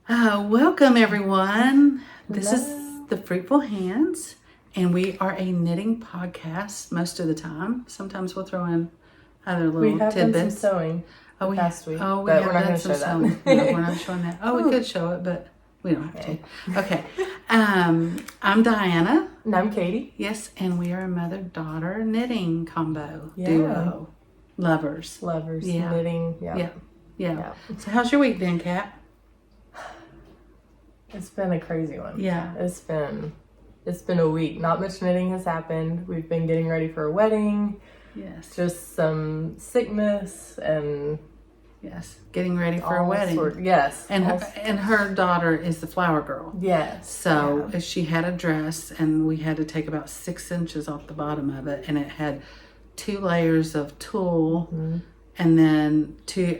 Welcome everyone. This is the Fruitful Hands, and we are a knitting podcast most of the time. Sometimes we'll throw in other little tidbits. We have done some sewing past week, but we're not going to show that. No, we're not showing that. Oh, we could show it, but we don't have to. Okay. I'm Diana. And I'm Katie. Yes, and we are a mother-daughter knitting combo duo. Lovers. Knitting. Yeah. So how's your week been, Kat? It's been a crazy one. Yeah. It's been a week. Not much knitting has happened. We've been getting ready for a wedding. Yes. Just some sickness and getting ready for a wedding. Yes. And her daughter is the flower girl. Yes. So she had a dress, and we had to take about 6 inches off the bottom of it, and it had 2 layers of tulle, and then two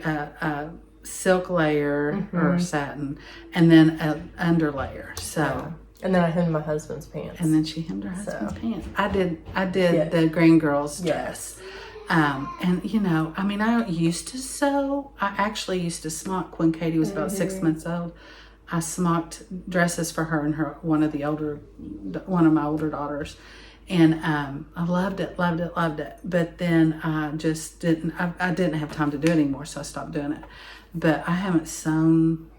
silk layer or satin, and then an underlayer. So and then I hemmed my husband's pants. And then she hemmed her husband's pants. I did the Green Girl's dress. And you know, I mean, I used to sew. I actually used to smock when Katie was about 6 months old. I smocked dresses for her and one of my older daughters. And I loved it. But then I just didn't have time to do it anymore, so I stopped doing it. But I haven't sewn.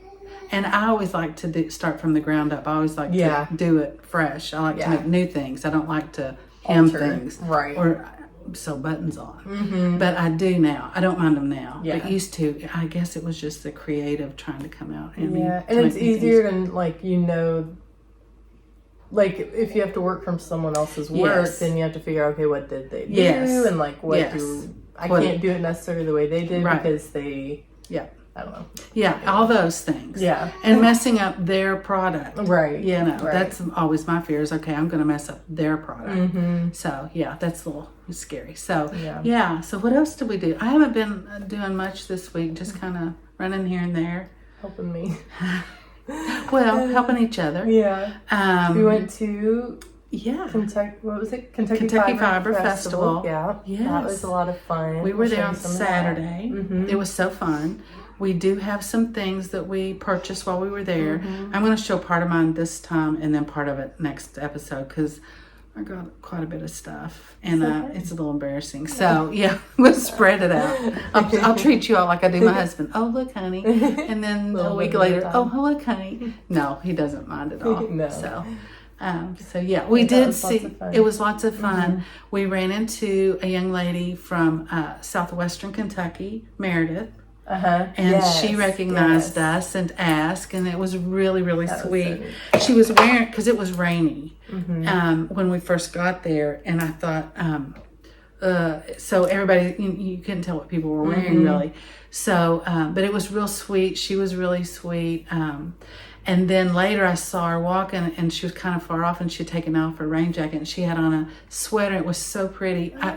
And I always like to start from the ground up. I always like to do it fresh. I like to make new things. I don't like to hem things. Right. Or sew buttons on. But I do now. I don't mind them now. Yeah. But used to, I guess it was just the creative trying to come out. And it's easier than, like, you know, like if you have to work from someone else's work, then you have to figure out, okay, what did they do? And like, I can't do it necessarily the way they did because they, I don't know. Yeah, all those things. Yeah. And messing up their product. Right. You know, that's always my fear is, okay, I'm going to mess up their product. So, that's a little scary. So, so what else did we do? I haven't been doing much this week, just kind of running here and there. Helping me. Well, helping each other. Yeah. We went to Kentucky Fiber Festival. Yeah. Yes. That was a lot of fun. We were there on Saturday. It was so fun. We do have some things that we purchased while we were there. I'm going to show part of mine this time and then part of it next episode because I got quite a bit of stuff and it's a little embarrassing. So we'll spread it out. I'll treat you all like I do my husband. Oh, look, honey. And then a week later, oh, look, honey. No, he doesn't mind at all. No. So, we did see, it was lots of fun. We ran into a young lady from southwestern Kentucky, Meredith. And she recognized us and asked, and it was really, really sweet. She was wearing, because it was rainy when we first got there, and I thought, so everybody, you couldn't tell what people were wearing really. So, but it was real sweet. She was really sweet. And then later I saw her walking, and she was kind of far off, and she had taken off her rain jacket, and she had on a sweater. It was so pretty. I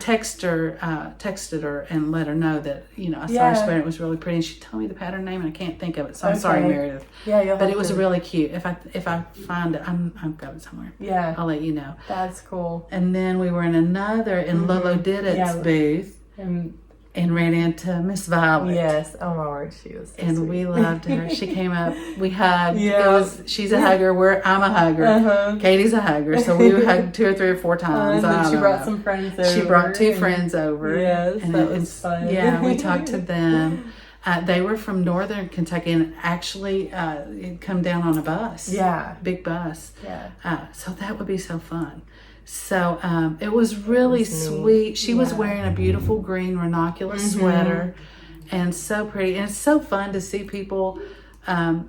texted her and let her know that, I saw her sweater. It was really pretty. And she told me the pattern name, and I can't think of it. So I'm sorry, Meredith. Yeah, but it was really cute. If I find it, I've got it somewhere. Yeah, I'll let you know. That's cool. And then we were in Lolo Did It's booth. And ran into Miss Violet. Yes. Oh my word, she was so sweet. We loved her. She came up. We hugged. She's a hugger. I'm a hugger. Katie's a hugger. So we hugged 2 or 3 or 4 times. And she brought some friends over. She brought 2 friends over. Yes, and that was fun. Yeah, we talked to them. They were from northern Kentucky and actually come down on a bus. Yeah. Big bus. Yeah. So that would be so fun. So it was really sweet. She was wearing a beautiful green ranunculus sweater and so pretty. And it's so fun to see people.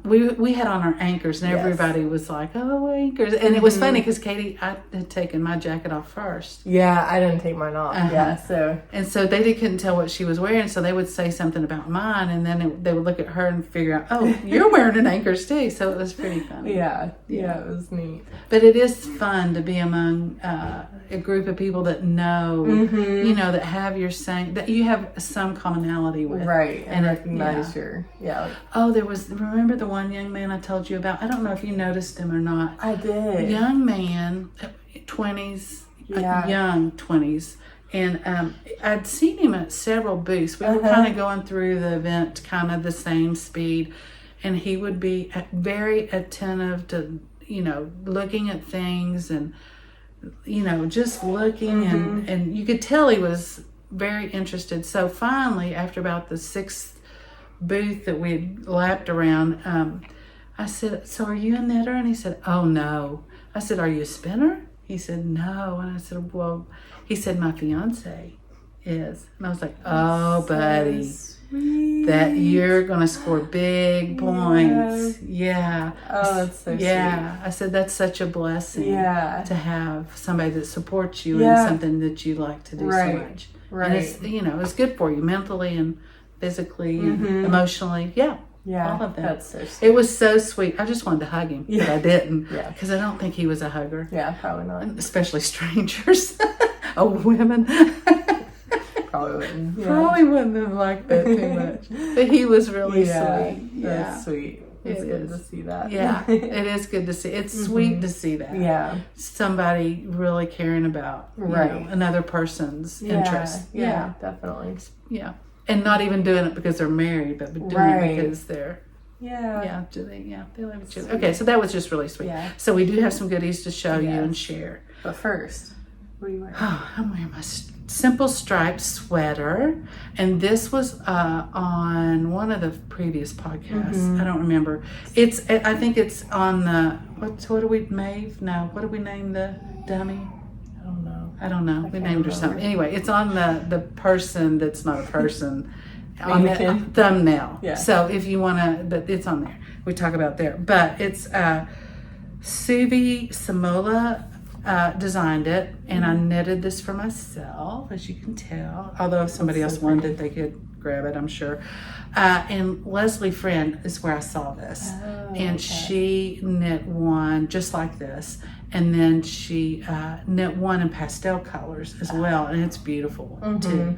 We had on our anchors and everybody was like, oh, anchors. And it was funny because I had taken my jacket off first. Yeah, I didn't take mine off. And so they couldn't tell what she was wearing. So they would say something about mine. And then they would look at her and figure out, oh, you're wearing an anchors too. So it was pretty funny. Yeah, it was neat. But it is fun to be among a group of people that know, that have that you have some commonality with. Right, and recognize your, Oh, remember the one young man I told you about? I don't know if you noticed him or not. I did. Young man, 20s, young 20s. And I'd seen him at several booths. We were kind of going through the event kind of the same speed. and he would be very attentive to, looking at things and, just looking and you could tell he was very interested. So finally, after about the 6th booth that we had lapped around, I said, so are you a knitter? And he said, oh no. I said, are you a spinner? He said, no. And I said, well, he said, my fiance is. And I was like, oh, buddy, sweet. That you're going to score big points. Yeah. Oh, that's so sweet. Yeah. I said, that's such a blessing to have somebody that supports you in something that you like to do so much. Right. And it's, it's good for you mentally and physically and emotionally. Yeah. Yeah, all of that. That's so sweet. It was so sweet. I just wanted to hug him, but I didn't. Yeah. Because I don't think he was a hugger. Yeah, probably not. Especially strangers. Women. Probably wouldn't. Yeah. Probably wouldn't have liked that too much. But he was really sweet. That's sweet. It's good to see that. Yeah, it is good to see. It's sweet to see that. Yeah. Somebody really caring about another person's interest. Yeah, definitely. Yeah. And not even doing it because they're married, but doing it because they're they love each other. Okay, so that was just really sweet. Yeah. So we do have some goodies to show you and share. But first, what are you wearing? Oh, I'm wearing my simple striped sweater, and this was on one of the previous podcasts. I don't remember. I think it's on the what do we Maeve? No, what do we name the dummy? I don't know. We named her something. Anyway, it's on the person that's not a person on the thumbnail. Yeah. So if you want to, but it's on there. We talk about there. But it's Suvi Simola designed it, and I knitted this for myself, as you can tell. Although if somebody else wanted it, they could grab it, I'm sure. And Leslie Friend is where I saw this. And she knit one just like this. And then she knit one in pastel colors as well. And it's beautiful too.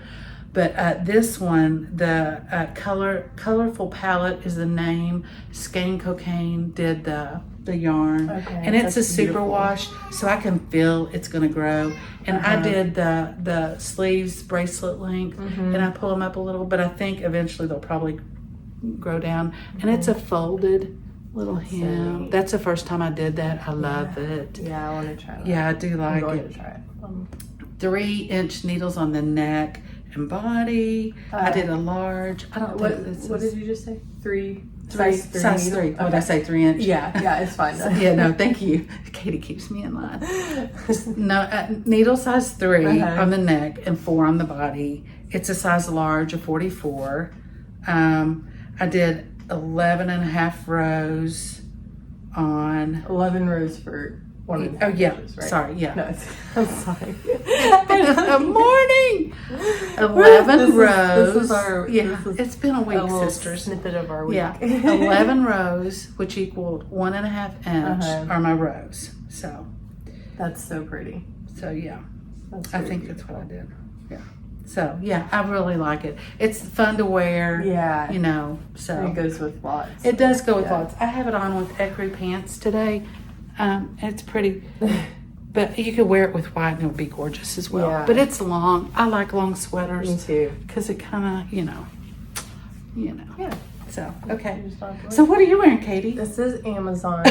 But this one, the Colorful Palatte is the name. Skiencocaine did the yarn. And it's a super wash, so I can feel it's going to grow. And I did the sleeves bracelet length, and I pull them up a little, but I think eventually they'll probably grow down. And it's a folded little hem. That's the first time I did that. I love it. Yeah, I want to try that. Yeah, I do like it. I'm going to try it. 3-inch needles on the neck and body. I did a large. I don't think this is. What did you just say? Size 3. What did I say? 3 inch? Yeah, it's fine. No, thank you. Katie keeps me in line. No, needle size 3 on the neck and 4 on the body. It's a size large, a 44. I did 11 and a half rows on 11 rows for 1.5 inches, right? Sorry, yeah. No, I'm sorry. Good morning. 11 rows. This is our. It's been a week, sisters. Snippet of our week. Yeah, 11 rows, which equaled 1.5 inch, are my rows. So that's so pretty. So I think that's what I did. Yeah. So I really like it. It's fun to wear. Yeah. So and it goes with lots. It does go with lots. I have it on with Ochre pants today. It's pretty, but you could wear it with white and it'll be gorgeous as well. Yeah. But it's long. I like long sweaters. Me too. Because it kind of, Yeah. So, okay. So what are you wearing, Katie? This is Amazon.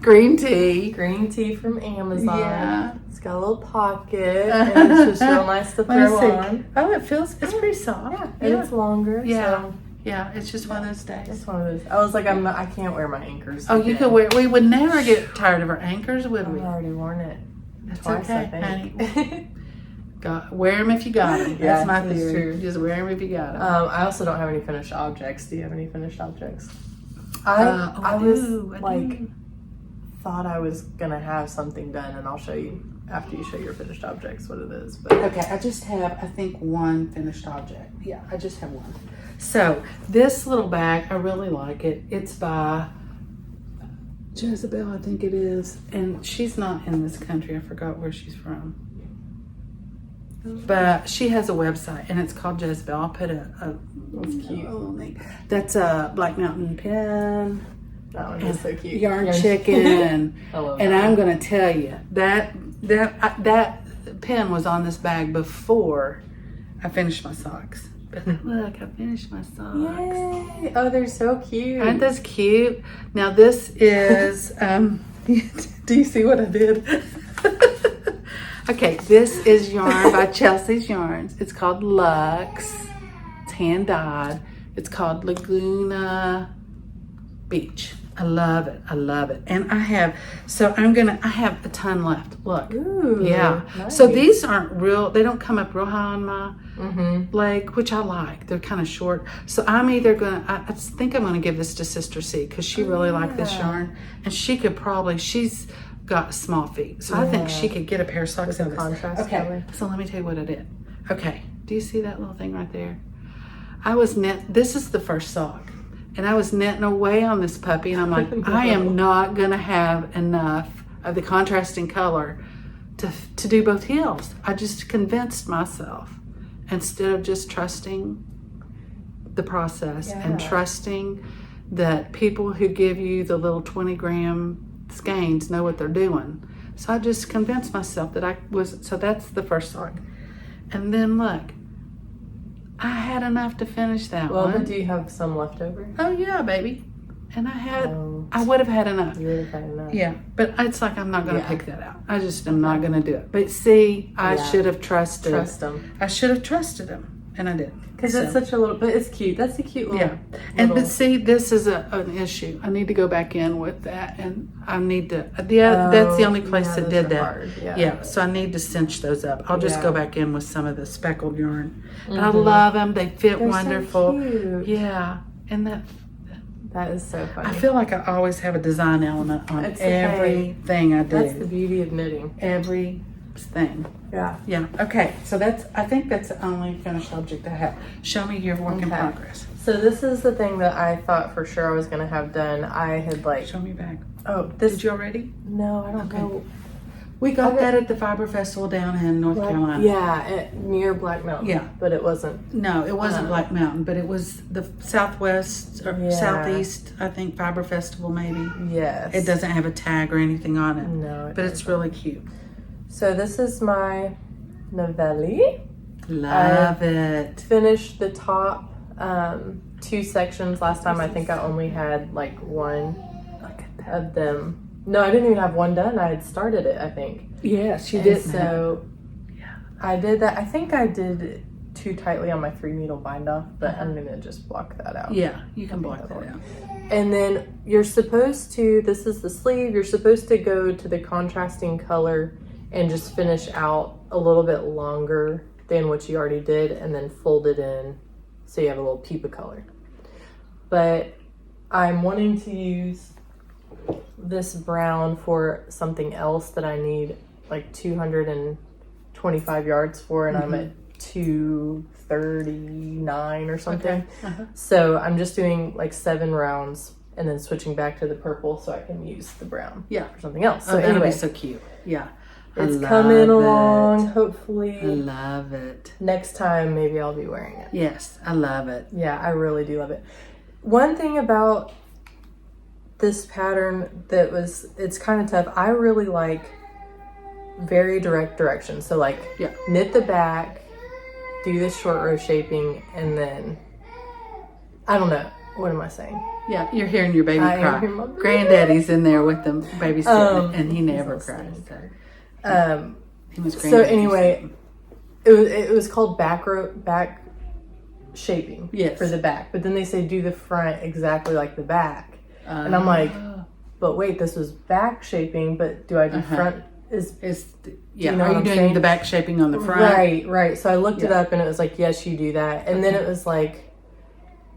Green tea. Green tea from Amazon. Yeah. It's got a little pocket and it's just real nice to throw on. Oh, it's pretty soft. Yeah. And it's longer. Yeah. So. Yeah, it's just one of those days. It's one of those. I was like, I can't wear my anchors. Oh, you could wear. We would never get tired of our anchors, would we? I've already worn it. That's twice, okay, honey. Wear them if you got them. That's my theory. True. Just wear them if you got them. I also don't have any finished objects. Do you have any finished objects? I thought I was gonna have something done, and I'll show you after you show your finished objects what it is. But okay, I just have I think one finished object. Yeah, I just have one. So this little bag, I really like it. It's by Jezebel, I think it is, and she's not in this country. I forgot where she's from, but she has a website, and it's called Jezebel. I'll put that's cute. That's a Black Mountain pen. That one is so cute. Yarn chicken. I love and that. I'm going to tell you that pen was on this bag before I finished my socks. But look, I finished my socks. Yay! Oh, they're so cute. Aren't those cute? Now this is, do you see what I did? Okay, this is yarn by Chelsea's Yarns. It's called Luxe. It's hand dyed. It's called Laguna Beach. I love it. I love it. And I have, I have a ton left. Look. Ooh, yeah. nice. So these aren't real, they don't come up real high on my leg, which I like. They're kind of short. So I'm either going to, I think I'm going to give this to Sister C because she really liked this yarn. And she could probably, she's got small feet. So I think she could get a pair of socks in this. Contrast color. So let me tell you what I did. Okay. Do you see that little thing right there? I was this is the first sock. And I was knitting away on this puppy, and I'm like, I am not gonna have enough of the contrasting color to do both heels. I just convinced myself, instead of just trusting the process and trusting that people who give you the little 20-gram skeins know what they're doing. So I just convinced myself that so that's the first sock. And then look, I had enough to finish that one. Well, but do you have some left over? Oh yeah, baby. And I would have had enough. You would have had enough. Yeah, but it's like I'm not going to pick that out. I just am not going to do it. But see, I should have trusted. Trust them. I should have trusted him, and I didn't. Because it's such a little, but it's cute. That's a cute little. Yeah, but see, this is an issue. I need to go back in with that, and I need to. That's the only place that did that. Hard. Yeah, so I need to cinch those up. I'll just go back in with some of the speckled yarn. But I love them. They fit wonderful. So cute. Yeah, and that is so funny. I feel like I always have a design element on everything I do. That's the beauty of knitting. Everything. Yeah. Yeah. Okay. So I think that's the only finished object I have. Show me your work in progress. So this is the thing that I thought for sure I was gonna have done. I had Show me back. Oh, this. Did you already? No, I don't know. We got that at the Fiber Festival down in North Carolina. Yeah, near Black Mountain. Yeah. But it wasn't. No, it wasn't Black Mountain, but it was the Southwest or Southeast, I think, Fiber Festival maybe. Yes. It doesn't have a tag or anything on it. No, but it's really cute. So this is my Navelli. Love it. Finished the top 2 sections last time. I think I only had like one of them. No, I didn't even have one done. I had started it, I think. Yes, you did. So I did that. I think I did it too tightly on my 3-needle bind off, but I'm gonna just block that out. Yeah, you can block that out. And then you're supposed to, this is the sleeve, you're supposed to go to the contrasting color and just finish out a little bit longer than what you already did, and then fold it in so you have a little peep of color. But I'm wanting to use this brown for something else that I need like 225 yards for, and I'm at 239 or something. Okay. So I'm just doing like 7 rounds and then switching back to the purple so I can use the brown for something else. So anyway, so cute. Yeah. It's coming along, hopefully. I love it. Next time, maybe I'll be wearing it. Yes, I love it. Yeah, I really do love it. One thing about this pattern it's kind of tough. I really like very direct direction. So like knit the back, do this short row shaping, and then, I don't know. What am I saying? Yeah, you're hearing your baby cry. Granddaddy's in there with them babysitting, and he never cries. He was so anyway, it was called back shaping for the back, but then they say do the front exactly like the back, and I'm like, but wait, this was back shaping, but do I do front? Are you doing the back shaping on the front? Right. So I looked it up, and it was like, yes, you do that, and then it was like,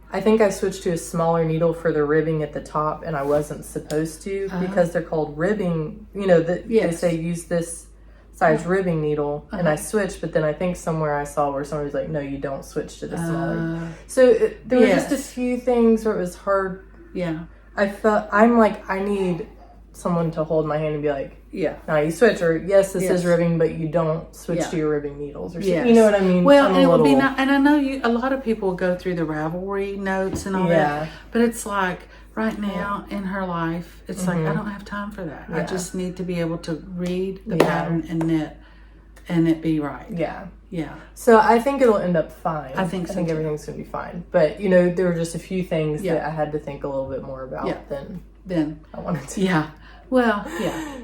I think I switched to a smaller needle for the ribbing at the top, and I wasn't supposed to because they're called ribbing. You know, they say use this size ribbing needle, and I switched, but then I think somewhere I saw where somebody was like, no, you don't switch to the smaller. So there were just a few things where it was hard. Yeah. I'm like, I need someone to hold my hand and be like, no, you switch, or this is ribbing, but you don't switch to your ribbing needles, or something. You know what I mean? Well, and it would be not, and I know a lot of people go through the Ravelry notes and all that, but it's like right now in her life, it's like I don't have time for that. I just need to be able to read the pattern and knit, and it be right. Yeah. Yeah. So I think it'll end up fine. I think everything's going to be fine. But, there were just a few things that I had to think a little bit more about than I wanted to. Yeah. Well, yeah.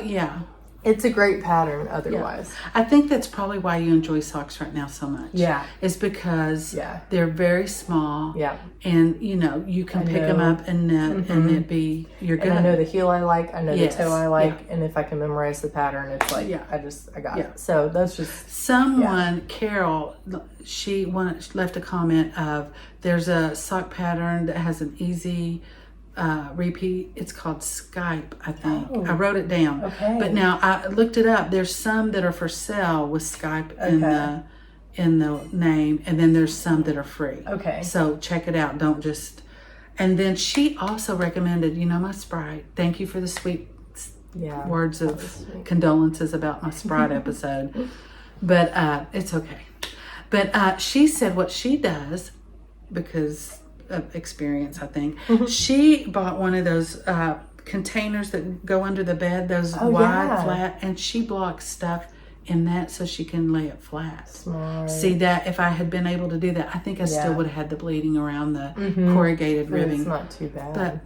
Yeah. It's a great pattern otherwise. Yeah. I think that's probably why you enjoy socks right now so much. Yeah. It's because they're very small. Yeah. And, you can pick them up and knit and it be, you're good. And I know the heel I like, I know the toe I like, and if I can memorize the pattern, it's like, I got it. So that's just... Someone, Carol, she left a comment of, there's a sock pattern that has an easy... repeat. It's called Skype, I think. I wrote it down. Okay. But now I looked it up. There's some that are for sale with Skype in the name, and then there's some that are free. Okay. So check it out. Don't just... And then she also recommended, my Sprite. Thank you for the sweet words of condolences about my Sprite episode. But it's okay. But she said what she does, because of experience, I think. She bought one of those containers that go under the bed, those wide, flat, and she blocks stuff in that so she can lay it flat. Smart. See, that if I had been able to do that, I think I still would have had the bleeding around the corrugated ribbing. It's not too bad.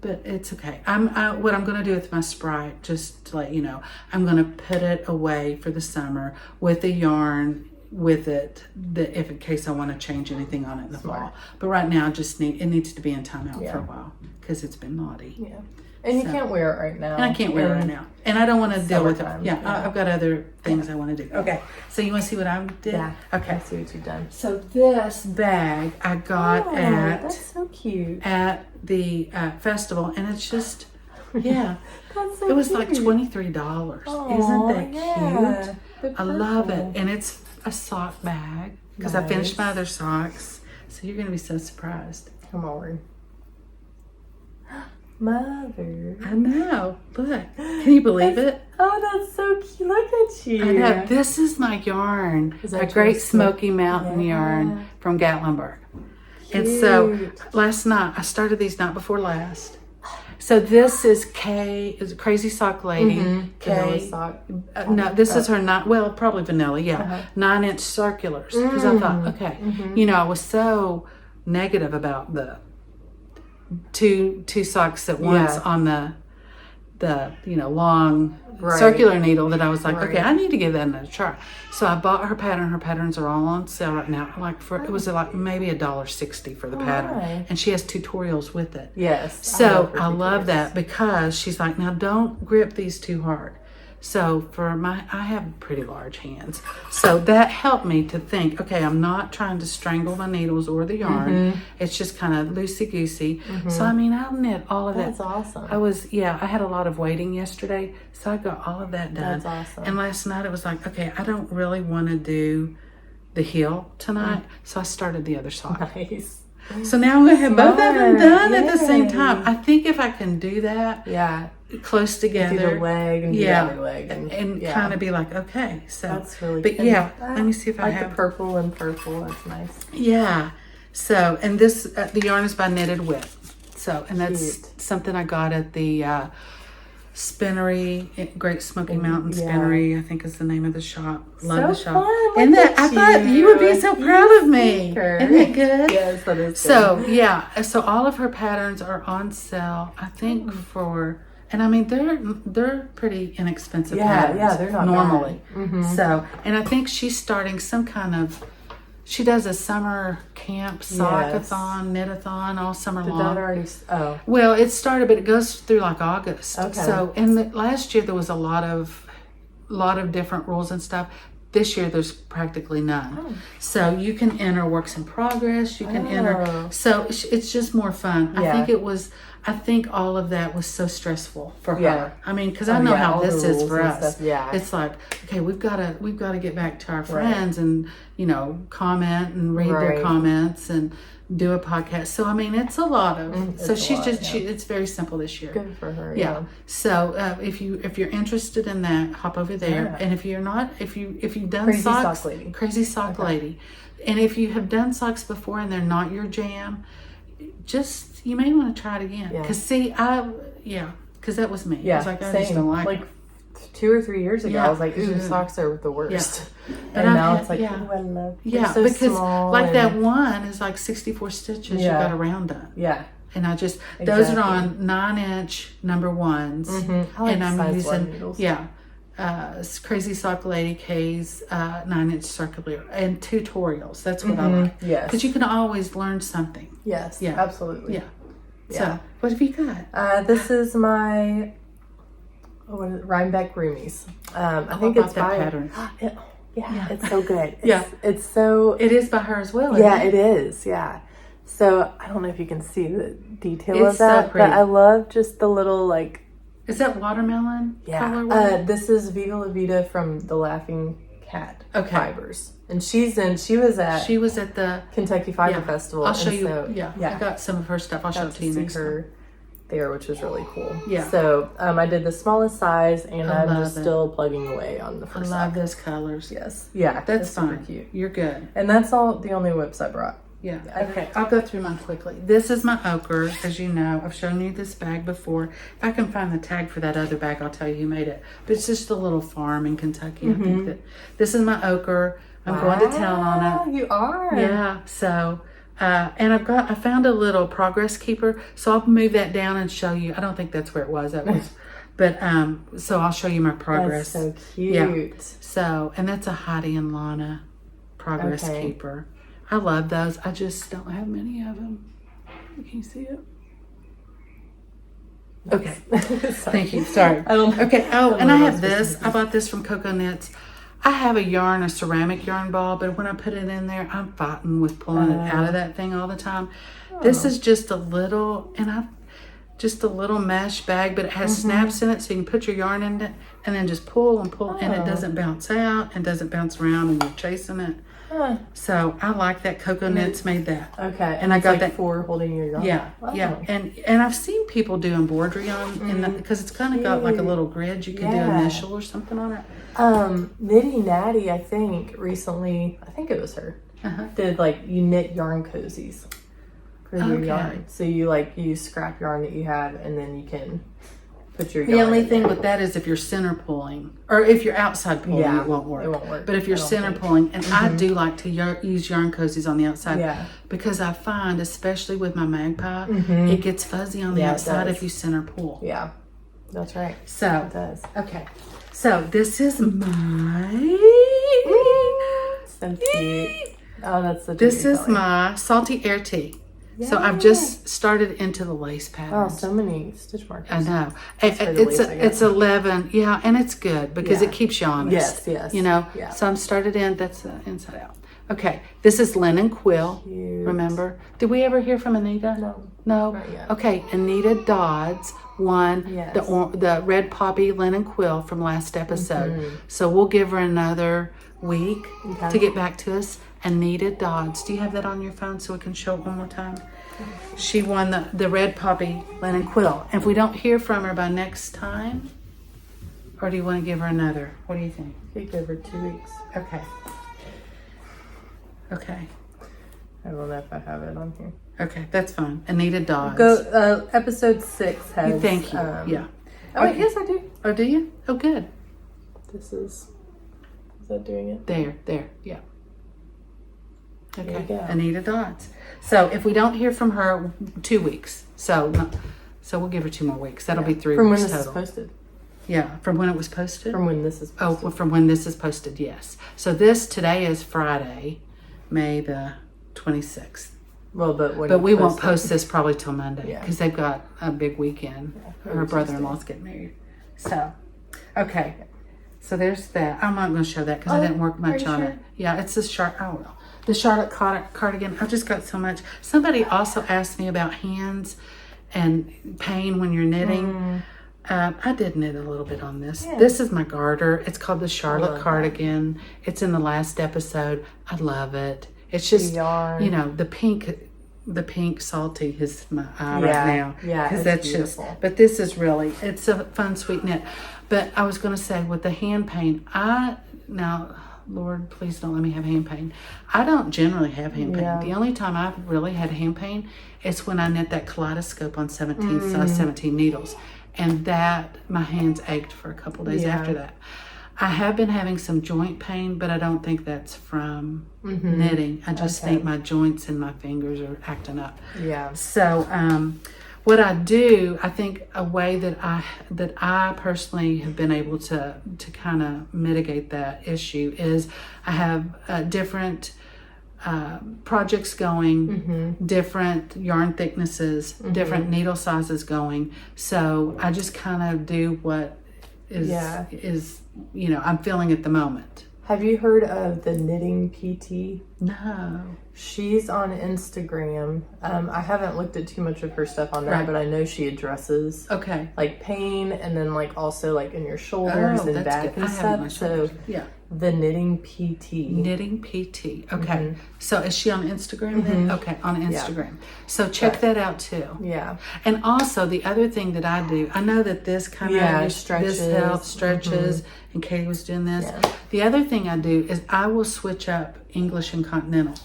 But it's okay. What I'm going to do with my Sprite, just to let you know, I'm going to put it away for the summer with the yarn with it, if in case I want to change anything on it in the fall. But right now, it needs to be in timeout for a while because it's been naughty. Yeah, and you can't wear it right now. And I can't wear it right now, and I don't want to deal with it. I've got other things I want to do. Okay, so you want to see what I did? Yeah. Okay. I see what you've done. So this bag I got that's so cute at the festival, and it's just that's so it was like $23. Isn't that cute? I love it, and it's a sock bag because I finished my other socks, so you're gonna be so surprised. Come on, Mother. I know. Look, can you believe it? Oh, that's so cute. Look at you. I know. This is my yarn, a Great Smoky Mountain yarn from Gatlinburg. Cute. And so last night I started these night before last. So this is Crazy Sock Lady. Vanilla sock. No, this is her probably vanilla, 9-inch circulars. Because I thought, I was so negative about the two socks at once on the long circular needle that I was like, okay, I need to give that another try. So I bought her pattern. Her patterns are all on sale right now. It was like maybe $1.60 for the pattern, and she has tutorials with it. Yes. So I love that because she's like, now don't grip these too hard. So I have pretty large hands. So that helped me to think, okay, I'm not trying to strangle my needles or the yarn. It's just kind of loosey-goosey. So, I'll knit all of that. That's awesome. I had a lot of waiting yesterday, so I got all of that done. That's awesome. And last night it was like, okay, I don't really want to do the heel tonight, so I started the other sock. Nice. So now I'm going to have both of them done at the same time. I think if I can do that, close together, do the leg and do the other leg, and kind of be like, okay, so that's really. But let me see if I have the purple and purple. That's nice. Yeah. So and this the yarn is by Knitted Whip. So and that's something I got at the Spinnery, Great Smoky Mountain Spinnery, I think is the name of the shop. Love the shop. And I thought you would be so proud of me. Isn't that good? Yes, that is good. So so all of her patterns are on sale, I think for, and they're pretty inexpensive patterns. Yeah, they're not normally. So, and I think she's starting some kind of, she does a summer camp sock-a-thon, knit-a-thon all summer long. Did that already? Oh. Well, it started, but it goes through like August. Okay. So, and last year there was a lot of different rules and stuff. This year there's practically none. Oh. So you can enter works in progress. You can enter. So it's just more fun. Yeah. I think all of that was so stressful for her. Because I know how this is for us. It's like, okay, we've got to get back to our friends and comment and read their comments and do a podcast. So it's a lot of. So it's very simple this year. Good for her. Yeah. So if you're interested in that, hop over there. And if you're not, if you've done Crazy Sock Lady, and if you have done socks before and they're not your jam, you may want to try it again. Because because that was me. Yeah, I was like, I just don't like 2 or 3 years ago. I was like, ooh, socks are the worst. Yeah. And now it's like, oh, I love. Yeah, so because small like that one is like 64 stitches. You got a round up. Yeah. And I just those are on 9-inch number ones, I like and I'm size using needles. Crazy Sock Lady K's 9-inch circular and tutorials. That's what I like. Yes, because you can always learn something. Yes, absolutely. Yeah. So what have you got? This is my Rhinebeck Roomies. I think it's that by pattern. It's so good. It's so. It is by her as well. Yeah, it is. Yeah. So I don't know if you can see the detail of that, so pretty. but I love just the little like. Is that watermelon? Yeah. Colorway? This is Viva La Vida from the Laughing Cat Fibers, and she was at the Kentucky Fiber Festival. I'll show you. I got some of her stuff. I'll show it to you next time. There, which was really cool. Yeah. So I did the smallest size, and I'm just still plugging away on the first. I love those colors. Yes. Yeah. That's fine. Super cute. You're good. And that's all the only whips I brought. Yeah. Okay. I'll go through mine quickly. This is my ochre, as you know. I've shown you this bag before. If I can find the tag for that other bag, I'll tell you who made it. But it's just a little farm in Kentucky. I think that this is my ochre. I'm going to town on it. You are. Yeah. So, and I found a little progress keeper. So I'll move that down and show you. I don't think that's where it was. That was, but so I'll show you my progress. That's so cute. Yeah. So, and that's a Heidi and Lana progress keeper. I love those. I just don't have many of them. Can you see it? Okay. Thank you. Sorry. Okay. Oh, and I have this. I bought this from Coco Knits. I have a ceramic yarn ball, but when I put it in there, I'm fighting with pulling it out of that thing all the time. This is just a little, just a little mesh bag, but it has snaps in it, so you can put your yarn in it and then just pull and pull, and it doesn't bounce out and doesn't bounce around and you're chasing it. So I like that. Coco Knits made that. Okay. And I got that for holding your yarn. Yeah. Yeah. And I've seen people do embroidery on because it's kind of got like a little grid. You can do initial or something on it. Nitty Natty, I think recently, I think it was her, did like you knit yarn cozies for your yarn. So you use scrap yarn that you have, and then you can put your yarn. The only thing with that is if you're center pulling, or if you're outside pulling, it won't work. It won't work. But if you're center pulling, and I do like to use yarn cozies on the outside, because I find, especially with my Magpie, it gets fuzzy on the outside if you center pull. Yeah, that's right. So it does. Okay. So this is my. So cute. Oh, that's such a This good is color. my Salty Air Tea. So I've just started into the lace pattern. Oh, so many stitch markers. I know. It's 11. Yeah, and it's good because it keeps you honest. Yes. You know. Yeah. So I'm started in. That's inside out. Okay. This is Linen Quill. Cute. Remember? Did we ever hear from Anita? No. Not yet. Okay. Anita Dodds won the Red Poppy Linen Quill from last episode. So we'll give her another week to get back to us. Anita Dodds. Do you have that on your phone so we can show it one more time? She won the Red Poppy Linen Quill. And if we don't hear from her by next time, or do you want to give her another? What do you think? You give her 2 weeks. Okay. Okay. I don't know if I have it on here. Okay, that's fine. Anita Dodds. Go. Episode 6 has. Thank you. Yeah. Oh, wait, yes, I do. Oh, do you? Oh, good. This is. Is that doing it? There. Yeah. Okay. Go. Anita Dodds. So if we don't hear from her, 2 weeks. So we'll give her 2 more weeks. That'll be 3 from weeks when this total. is posted. Yeah, from when it was posted. From when this is posted. Oh, from when this is posted. Yes. So today is Friday, May the 26th. Well, but we won't post this probably till Monday because they've got a big weekend. Her brother-in-law's getting married. So, okay. So there's that. I'm not going to show that because I didn't work much on it. Yeah, it's the Charlotte cardigan. I've just got so much. Somebody also asked me about hands and pain when you're knitting. I did knit a little bit on this. Yeah. This is my garter. It's called the Charlotte cardigan. It's in the last episode. I love it. It's just, the pink salty is my eye right now. Yeah, because that's beautiful. But this is really, it's a fun, sweet knit. But I was going to say with the hand pain, now, Lord, please don't let me have hand pain. I don't generally have hand pain. The only time I've really had hand pain is when I knit that kaleidoscope on 17 size 17 needles. And that, my hands ached for a couple days after that. I have been having some joint pain, but I don't think that's from knitting. I just think my joints and my fingers are acting up. Yeah. So, what I do, I think a way that I personally have been able to kind of mitigate that issue is I have different projects going, different yarn thicknesses, different needle sizes going. So I just kind of do what is I'm feeling at the moment. Have you heard of the Knitting PT? No. She's on Instagram. I haven't looked at too much of her stuff on that, but I know she addresses like pain and then like also like in your shoulders and back and stuff. So the Knitting PT. Knitting PT. Okay. So is she on Instagram then? Okay, on Instagram. So check that out too. Yeah. And also the other thing that I do, I know that this kind of stretches. This helps, stretches, and Katie was doing this. Yeah. The other thing I do is I will switch up English and Continental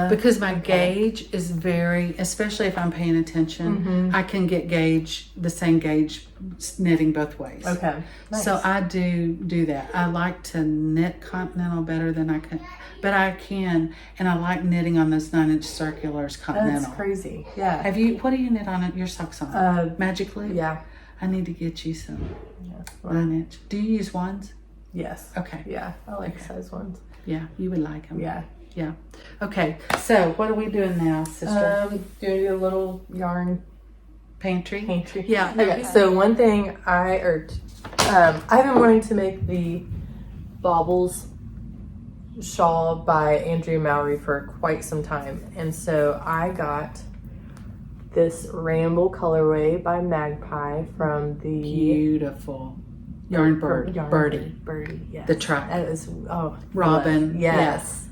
because my gauge is very, especially if I'm paying attention, I can get the same gauge knitting both ways. Okay. Nice. So I do that. I like to knit Continental better than I can, but I can, and I like knitting on those 9-inch circulars Continental. That's crazy. Yeah. What do you knit on your socks on? Magically? Yeah. I need to get you some 9-inch. Do you use ones? Yes. Okay. Yeah. I like size ones. Yeah, you would like them. Yeah. Yeah. Okay. So what are we doing now, sister? Doing a little yarn pantry. Yeah. Okay. So one thing I've been wanting to make the Baubles shawl by Andrea Mowry for quite some time, and so I got this Ramble colorway by Magpie from the beautiful Yarn Birdie. Birdie, yes. The tribe. That is Robin. Yes.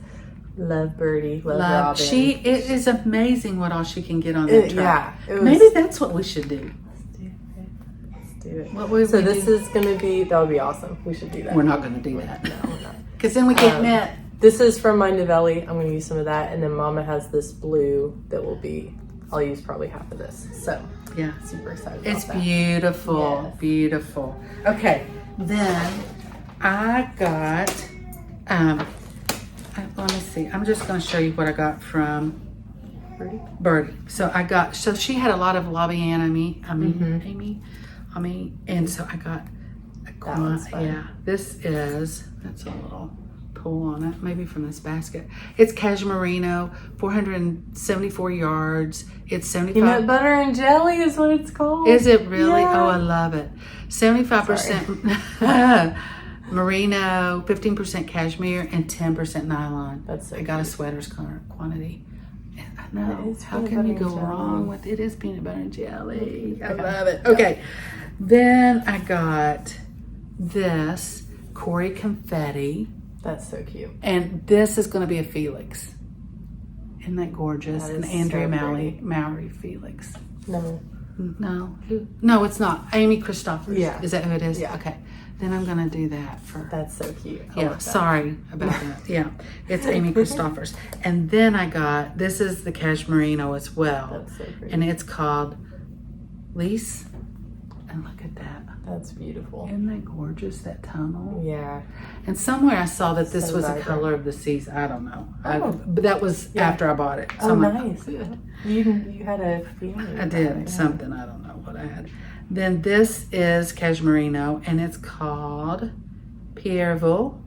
Love Birdie. Love Robin. It is amazing what all she can get on that tribe. Yeah. Maybe that's what we should do. Let's do it. So this is going to be, that would be awesome. We should do that. We're not going to do that. No, we're not. Because then we can't knit. This is from my Navelli. I'm going to use some of that. And then Mama has this blue that will be, I'll use probably half of this. So yeah, super excited about that. Beautiful. Yes. Beautiful. Okay. Then I got, let me see. I'm just going to show you what I got from Birdie. So she had a lot of Lobby Amy, and so I got that's a little pull on it, maybe from this basket. It's Cashmerino, 474 yards. It's 75. Peanut butter and jelly is what it's called. Is it really? Yeah. Oh, I love it. 75% merino, 15% cashmere, and 10% nylon. That's so I got a sweater's quantity. I know. How can you go wrong with it? Is peanut butter and jelly. I love it. Okay. Then I got this Corey confetti. That's so cute. And this is going to be a Felix. Isn't that gorgeous? That is An Andrea so Mowry Felix. No. No, it's not. Amy Christophers. Yeah. Is that who it is? Yeah. Okay. Then I'm going to do that for... That's so cute. Sorry about that. Yeah. It's Amy Christophers. And then I got... This is the Cashmerino as well. That's so pretty. And it's called Lise. And look at that. That's beautiful. Isn't that gorgeous, that tunnel? Yeah. And somewhere I saw that this was the color of the season. I don't know. But that was after I bought it. So nice. You had a feeling. I did. Something. I don't know what I had. Then this is Cashmerino, and it's called Pierreville.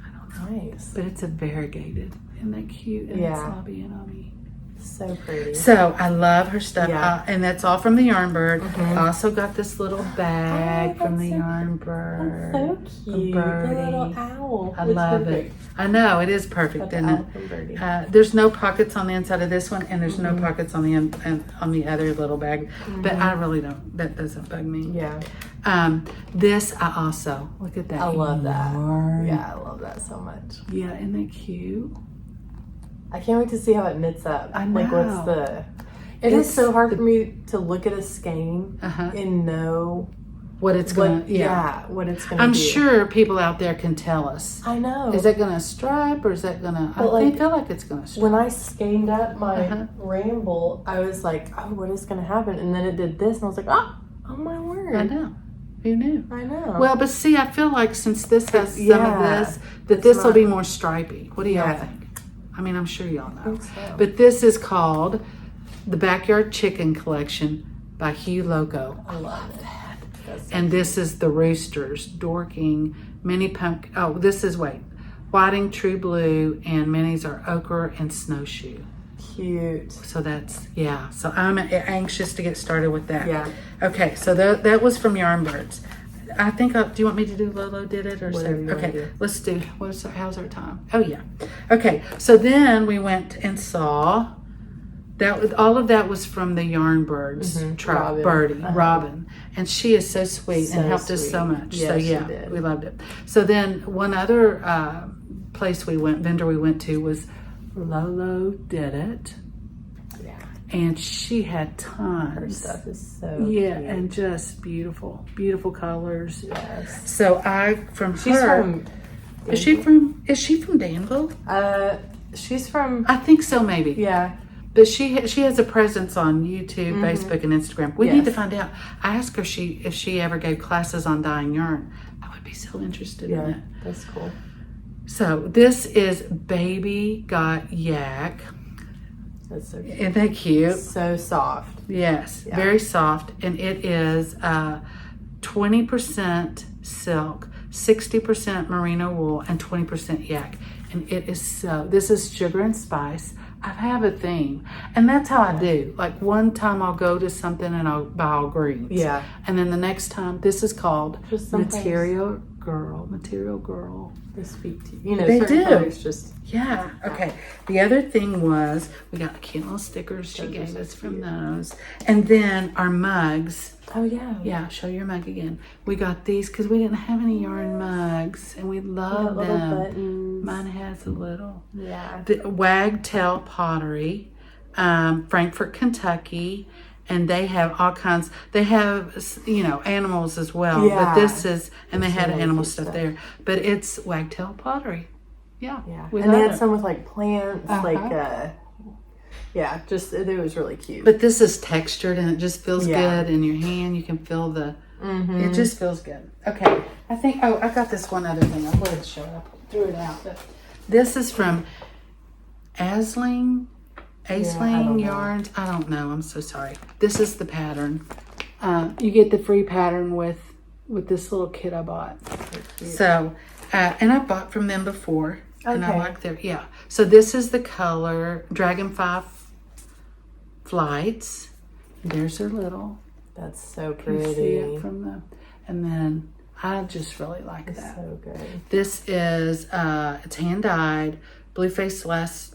I don't know. Nice. But it's a variegated. Isn't that cute? And it's Lobby and Ami. So pretty. So I love her stuff, and that's all from the Yarn Bird. I also got this little bag from the Yarn Bird. That's so cute. The little owl. I love it. I know it is perfect, isn't it? There's no pockets on the inside of this one, and there's no pockets on the on the other little bag. But I really don't. That doesn't bug me. Yeah. This I also look at that. I love that. Yeah, I love that so much. Yeah, isn't that cute? I can't wait to see how it knits up. I know. Like, what's the... It is so hard for me to look at a skein and know... What it's going to... what it's going to do. I'm sure people out there can tell us. I know. Is that going to stripe or is that going to... I feel like it's going to stripe. When I skeined up my Ramble, I was like, oh, what is going to happen? And then it did this and I was like, Oh my word! I know. Who knew? I know. Well, but see, I feel like since this has some of this, that this will be more stripy. What do y'all think? I mean, I'm sure y'all know. So. But this is called the Backyard Chicken Collection by Hugh Loco. I love that. And this is the Roosters, Dorking, Mini Pumpkin. Oh, this is, Whiting, True Blue, and Minis are Ochre and Snowshoe. Cute. So that's, so I'm anxious to get started with that. Yeah. Okay, so that was from Yarnbirds. I think, do you want me to do Lolo Did It? Okay, let's do, how's our time? Oh, yeah. Okay, so then we went and saw, all of that was from the Yarnbirds tribe, Robin. And she is so sweet and helped us so much. Yes, so, yeah, we loved it. So then one other vendor we went to was Lolo Did It. Yeah. And she had tons. Her stuff is so cute. And just beautiful colors. Yes. So is she from Danville? She's from, I think so, maybe. Yeah. But she has a presence on YouTube, Facebook, and Instagram. We need to find out. I asked her if she ever gave classes on dyeing yarn. I would be so interested in it. That's cool. So this is Baby Got Yak. That's so cute. Isn't that cute? So soft. Yes, very soft. And it is 20% silk, 60% merino wool, and 20% yak. And it is this is sugar and spice. I have a theme. And that's how I do. Like one time I'll go to something and I'll buy all greens. Yeah. And then the next time, this is called Material Girl. They speak to you. They do. Colors just. Yeah. Okay. The other thing was we got the cute little stickers she gave us from those. And then our mugs. Oh, yeah. Yeah. Show your mug again. We got these because we didn't have any yarn mugs and we love them. Buttons. Mine has a little. Yeah. The Wagtail Pottery, Frankfort, Kentucky. And they have all kinds. They have, animals as well. Yeah. But this is, and they had animal stuff there. But it's Wagtail Pottery. Yeah. And they had some with plants, it was really cute. But this is textured and it just feels good in your hand. You can feel it just feels good. Okay. I think, I got this one other thing. I'll go ahead and show it. I threw it out. But this is from Aisling Yarns. I don't know. I'm so sorry. This is the pattern. You get the free pattern with this little kit I bought. So, and I bought from them before. Okay. And I like their, So this is the color, Dragonfly Flights. There's her little. That's so pretty. You can see it and then I just really like that. So good. This is, it's hand dyed. Blueface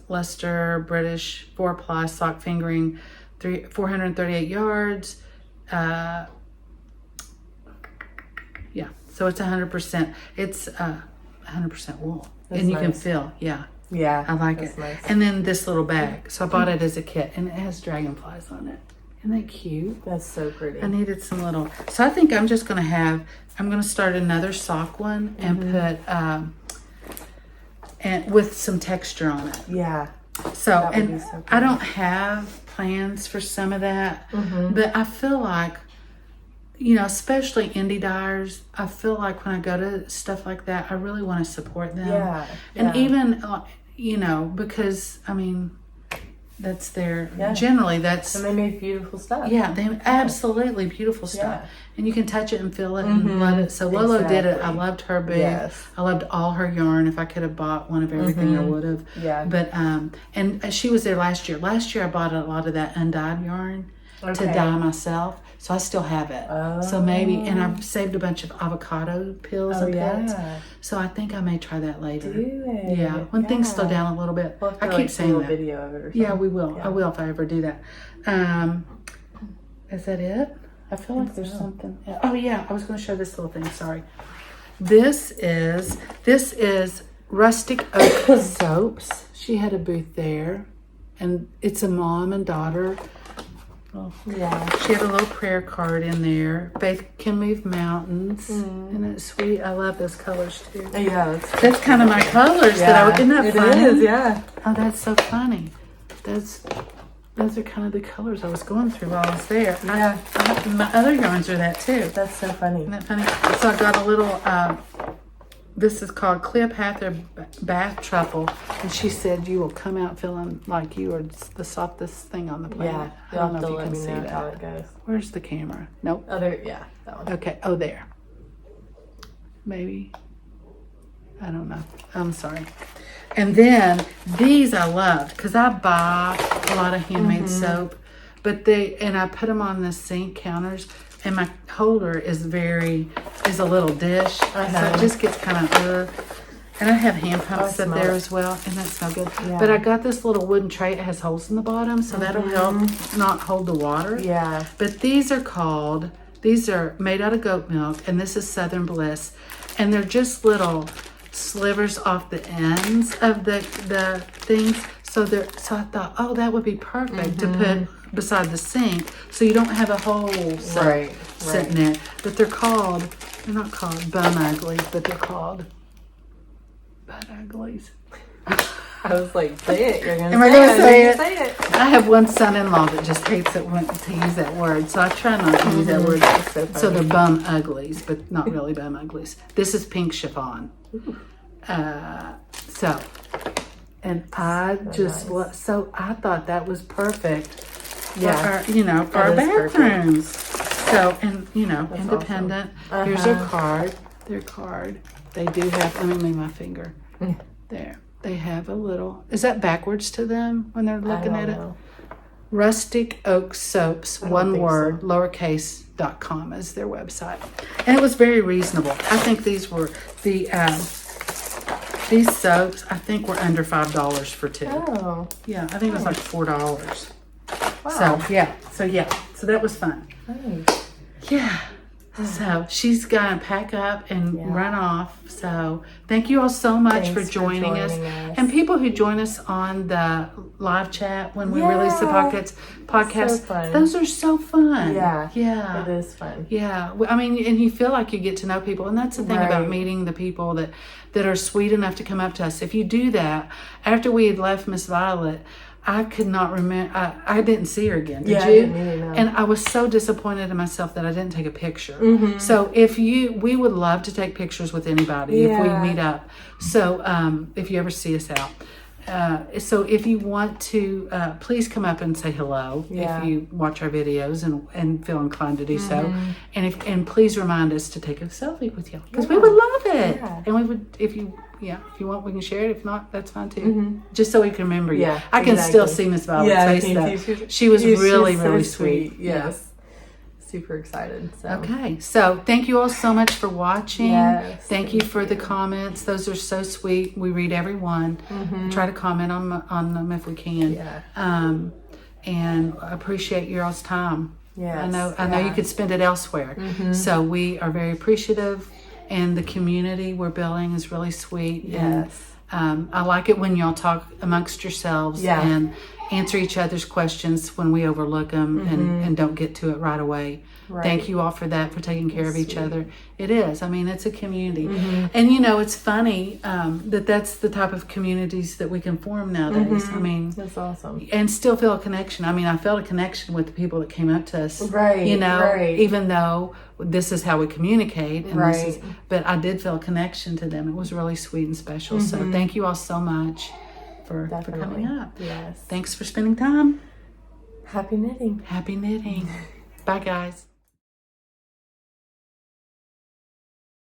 Leicester, British 4-ply sock fingering, 438 yards. So it's 100%. It's 100% wool. That's and you can feel, Yeah, I like it. Nice. And then this little bag. So I bought it as a kit, and it has dragonflies on it. Isn't that cute? That's so pretty. I needed some little. So I think I'm just going to start another sock one and put, and with some texture on it. Yeah. So, and so I don't have plans for some of that, but I feel like, especially indie dyers, I feel like when I go to stuff like that, I really want to support them. Yeah. And even, because, that's their, generally that's. And they make beautiful stuff. Yeah, they absolutely beautiful stuff. And you can touch it and feel it and love it. So Lolo did it. I loved her booth. Yes. I loved all her yarn. If I could have bought one of everything, I would have. Yeah. But, and she was there last year. Last year I bought a lot of that undyed yarn to dye myself. So I still have it. Oh. So maybe, and I've saved a bunch of avocado peels and pits. So I think I may try that later. Do it. Yeah, when things slow down a little bit. We'll I keep saying that. Video of it or something. Yeah, we will. Yeah. I will if I ever do that. Is that it? I feel like there's something. Oh yeah, I was going to show this little thing. Sorry. This is Rustic Oak Soaps. She had a booth there, and it's a mom and daughter. Oh, yeah. She had a little prayer card in there. Faith Can Move Mountains. Isn't it sweet? I love those colors too. Yeah. That's kind of my colors. Isn't that funny? It is, yeah. Oh, that's so funny. those are kind of the colors I was going through while I was there. Yeah. My other yarns are that too. That's so funny. Isn't that funny? So I got a little, this is called Cleopatra Bath Truffle. And she said you will come out feeling like you are the softest thing on the planet. Yeah. I don't know if you can see that. How it goes. Where's the camera? Nope. Yeah, that one. Okay. Oh, there. Maybe. I don't know. I'm sorry. And then these I loved because I buy a lot of handmade soap, but I put them on the sink counters, and my holder is a little dish, so it just gets kind of and I have hand pumps up there as well, and that's no good. Yeah. But I got this little wooden tray. It has holes in the bottom, so that'll help not hold the water. Yeah. But these are made out of goat milk, and this is Southern Bliss, and they're just little slivers off the ends of the things. So I thought, oh, that would be perfect to put beside the sink, so you don't have a whole sitting there. But they're not called bum uglies, but they're called butt uglies. I was like, say it. You're Am I going to say it? I have one son-in-law that just hates it to use that word, so I try not to use that word. So they're bum uglies, but not really bum uglies. This is pink chiffon. And I so I thought that was perfect for our bathrooms. Perfect. So, and that's independent. Awesome. Here's their card. They do have, let me move my finger. There. They have a little, is that backwards to them when they're looking at it? Rustic Oak Soaps, one word, lowercase.com is their website. And it was very reasonable. I think these were these soaps, I think were under $5 for two. Oh. Yeah, I think it was like $4. Wow. So that was fun. Nice. Yeah. So she's gonna pack up and run off. So thank you all so much for joining us. And people who join us on the live chat when we release the podcast, so those are so fun. Yeah, it is fun. Yeah, I mean, and you feel like you get to know people, and that's the thing about meeting the people that are sweet enough to come up to us. If you do that, after we had left Miss Violet, I could not remember. I didn't see her again. Did you? I didn't really know. And I was so disappointed in myself that I didn't take a picture. So we would love to take pictures with anybody if we meet up. So if you ever see us out. So if you want to, please come up and say hello if you watch our videos and feel inclined to do so. And please remind us to take a selfie with you because we would love it. Yeah. And we would, if you want, we can share it. If not, that's fine too. Just so we can remember you. Yeah, I can still see Miss Violet's face though. She was really sweet. Yes. Super excited. So. Okay, so thank you all so much for watching. Yes, thank you for the comments. Those are so sweet. We read every one. Try to comment on them if we can. Yeah. And I appreciate your all's time. Yes. I know you could spend it elsewhere. So we are very appreciative, and the community we're building is really sweet. Yes. And I like it when y'all talk amongst yourselves and answer each other's questions when we overlook them and don't get to it right away. Thank you all for that, for taking care of each other. It is. I mean, it's a community. And, it's funny that's the type of communities that we can form nowadays. I mean, that's awesome. And still feel a connection. I mean, I felt a connection with the people that came up to us. Even though this is how we communicate. And but I did feel a connection to them. It was really sweet and special. So thank you all so much for coming up. Yes. Thanks for spending time. Happy knitting. Happy knitting. Bye, guys.